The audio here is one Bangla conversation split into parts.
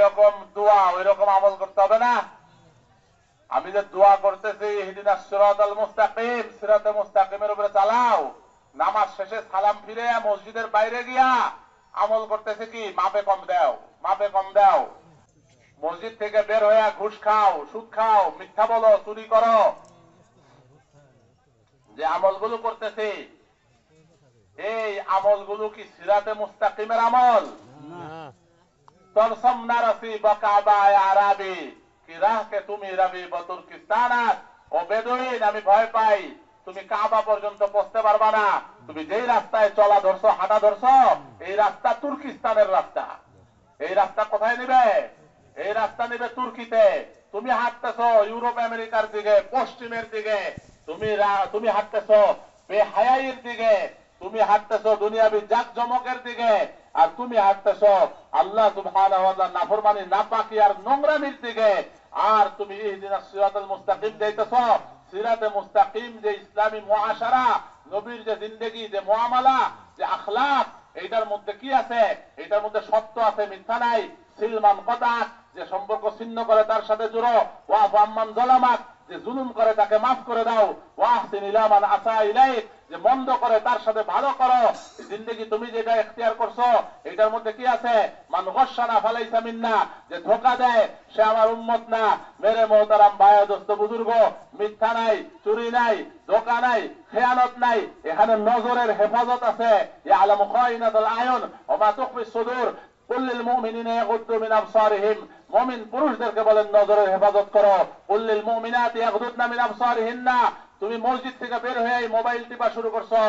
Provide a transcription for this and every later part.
যেরকম দোয়া ওই রকম আমল করতে হবে না? আমি যে দোয়া করতেছি ইহদিনাস সিরাতাল মুস্তাকিম, সিরাতে মুস্তাকিমের উপরে চালাও, নামাজ শেষে সালাম ফিরে মসজিদের বাইরে গিয়া আমল করতেছে কি মাপে কম দাও, মাপে কম দাও। মসজিদ থেকে বের হইয়া ঘুষ খাও, সুদ খাও, মিথ্যা বলো, চুরি করো, যে আমলগুলো করতেছি এই আমলগুলো কি সিরাতে মুস্তাকিমের আমল? তরসম নারাসি বকাবায় আরাবি কি রাহকে তুমি রবি বতুর্কিস্তানাত, ও বেদুইন আমি ভয় পাই তুমি কাবা পর্যন্ত পৌঁছতে পারবা না। তুমি যেই রাস্তায় চলা ধরছো, হাঁটা ধরছো, এই রাস্তা তুর্কিস্তানের রাস্তা। এই রাস্তা কোথায় নিবে? এই রাস্তা নিবে তুর্কিতে। তুমি হাঁটতেছো ইউরোপ আমেরিকার দিকে, পশ্চিমের দিকে। তুমি হাঁটতেছো বেহায়াইয়ের দিকে, তুমি হাঁটতেছো দুনিয়াবি জাকজমকের দিকে, আর তুমি হাঁটতেছো আল্লাহ সুবহানাহু ওয়া তাআলা নাফরমানি, নাপাকি আর নোংরামির দিকে। আর তুমি ইহদিনাস সিরাতাল মুস্তাকিম যাইতেছো। সিরাতে মুস্তাকিম যে ইসলামী মুআশারা, নবীর যে জিন্দেগি, যে মুআমালা, যে আখলাক, এইটার মধ্যে কি আছে? এটার মধ্যে সত্য আছে, মিথ্যা নাই। সিলমান কতাক, যে সম্পর্ক ছিন্ন করে তার সাথে জুড়ো। ওয়া ফাম্মান যালামাক, যে জুলুম করে তাকে মাফ করে দাও। ওয়াহসিন ইলা মান আসা ইলাইক, যে মন্দ করে তার সাথে ভালো করো। জিন্দেগি তুমি যেটা ইখতিয়ার করছো এটার মধ্যে কি আছে? মান গশানা ফালাইসা মিন্না, যে ধোঁকা দেয় সে আমার উম্মত না। মেরে মোহতারাম ভাই দোস্ত বুজুর্গ, মিথ্যা নাই, চুরি নাই, ধোঁকা নাই, খেয়ানত নাই, এখানে নজরের হেফাজত আছে। ইয়ালামু খাইনাতুল আয়ুন ওয়া মা তুখফি সুদূর, কুল্লিল মুমিনিনা ইয়াগুদ্দু মিন আবসারিহিম, মুমিন পুরুষদেরকে বলেন নজরের হেফাজত করো। কুল্লিল মুমিনাতি ইয়াগুদ্দুনা মিন আবসারিহিন্না, তুমি মসজিদ থেকে বের হয়ে মোবাইল টিপা শুরু করছো,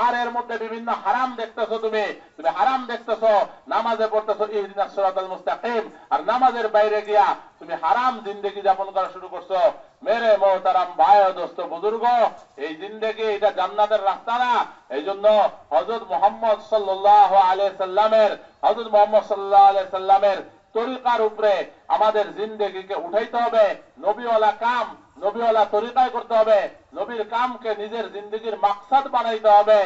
আর এর মধ্যে বিভিন্ন হারাম দেখতেছো। তুমি হারাম দেখতেছো, নামাজে পড়তেছো ইহদিনাস সিরাতাল মুস্তাকিম, আর নামাজের বাইরে গিয়া তুমি হারাম জিন্দেগি যাপন করা শুরু করছো। মেরে মোহতারাম ভাই দোস্ত বুজুর্গ, এই জিন্দেগি এটা জান্নাতের রাস্তা না। এই জন্য হযরত মুহাম্মদ সাল্লাল্লাহু আলাইহি সাল্লামের তরিকার উপরে আমাদের জিন্দেগিকে উঠাইতে হবে। নবীওয়ালা কাম নবীওয়ালা তরিকায় করতে হবে। নবীর কামকে নিজের জিন্দেগির মাকসাদ বানাইতে হবে।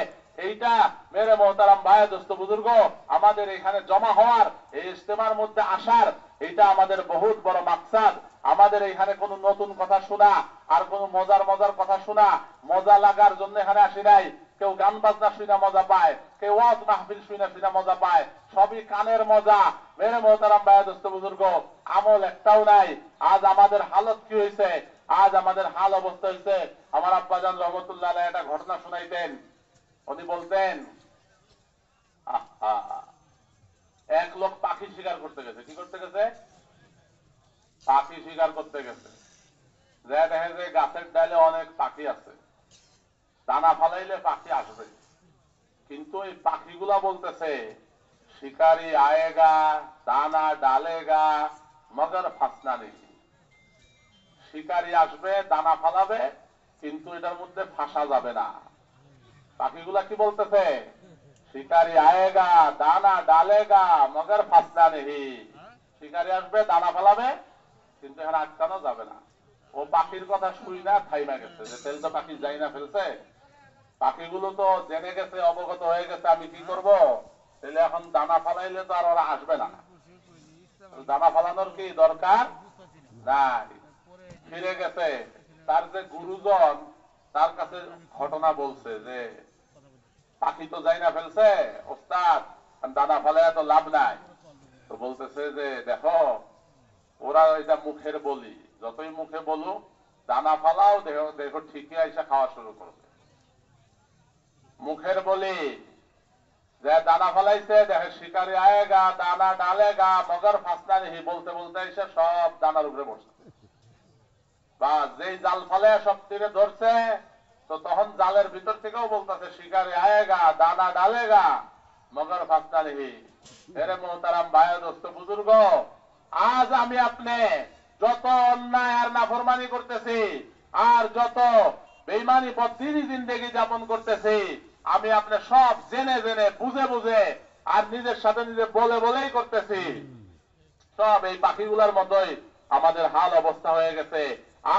এইটা মেরে মোহতারাম ভাই দোস্ত বুজুর্গ, আমাদের এখানে জমা হওয়ার, এই ইজতেমার মধ্যে আসার, এটা আমাদের বহুত বড় মাকসাদ। আমাদের এখানে কোনো নতুন কথা শোনা, আর কোনো মজার মজার কথা শোনা, মজা লাগার জন্য এখানে আসি নাই। কেউ গান বাজনা শুনে মজা পায়, কেউ ওয়াজ মাহফিল শুনে মজা পায়, সবই কানের মজা। মেরে মোহতারাম ভাই দোস্ত বুজুর্গ, আমল একটাও নাই। আজ আমাদের হালত কি হয়েছে? আজ আমাদের হাল অবস্থা হয়েছে। আমার আব্বাজান রহমতুল্লাহ আলাইহি একটা ঘটনা শুনাইতেন। উনি বলতেন, এক লোক পাখি শিকার করতে গেছে। কি করতে গেছে? পাখি শিকার করতে গেছে। যা দেখে যে গাছের ডালে অনেক পাখি আছে, দানা ফালাইলে পাখি আসবে। কিন্তু এই পাখিগুলা বলতেছে শিকারি আয়েগা, দানা ডালেগা, মগর ফাসনা নেই। শিকারি আসবে, দানা ফালাবে, কিন্তু এটার মধ্যে ফাঁসা যাবে না। পাখিগুলা কি বলতেছে? শিকারি আয়েগা, দানা ডালেগা, মগর ফাসনা নেই। শিকারি আসবে, দানা ফালাবে, কিন্তু এখানে আটকানো যাবে না। ও পাখির কথা শুই না থাইমা গেছে, যে তেল তো পাখি যাই না ফেলছে। পাখিগুলো তো জেনে গেছে, অবগত হয়ে গেছে আমি কি করব, তাহলে এখন দানা ফালাইলে তো আর ওরা আসবে না। দানা ফালানোর কি দরকার নাই। ফিরে গেছে। তার যে গুরুজন তার কাছে ঘটনা বলছে যে পাখি তো যাই না ফেলছে, ওস্তাদ দানা ফালাইয়া তো লাভ নাই। তো বলতেছে যে দেখো, ওরা এটা মুখের বলি, যতই মুখে বলুক দানা ফালাও, দেখো ঠিকই আইসা খাওয়া শুরু করবে। মুখের বলি যে দানা ফলাইছে, দেখে শিকারি আয়েগা, দানা ডালেগা, মগর ফাসনা নেই, বলতে বলতে এসে সব দানার উপরে বসছে। বা যেই জাল ফলে সব তীরে ধরছে, তো তখন জালের ভিতর থেকেও বলতেছে শিকারি আয়েগা, দানা ডালেগা, মগর ফাসনা নেই। এরে মোহতারাম ভাই দোস্ত বুজুর্গ, আজ আমি আপনি যত অন্যায় আর নাফরমানি করতেছি, আর যত বেঈমানি পদ্ধতি জিন্দেগি যাপন করতেছি, আমি আপনি সব জেনে জেনে বুঝে বুঝে আর নিজের সাথে নিজে বলে বলেই করতেছি। সব এই পাখিগুলার মতোই আমাদের হাল অবস্থা হয়ে গেছে।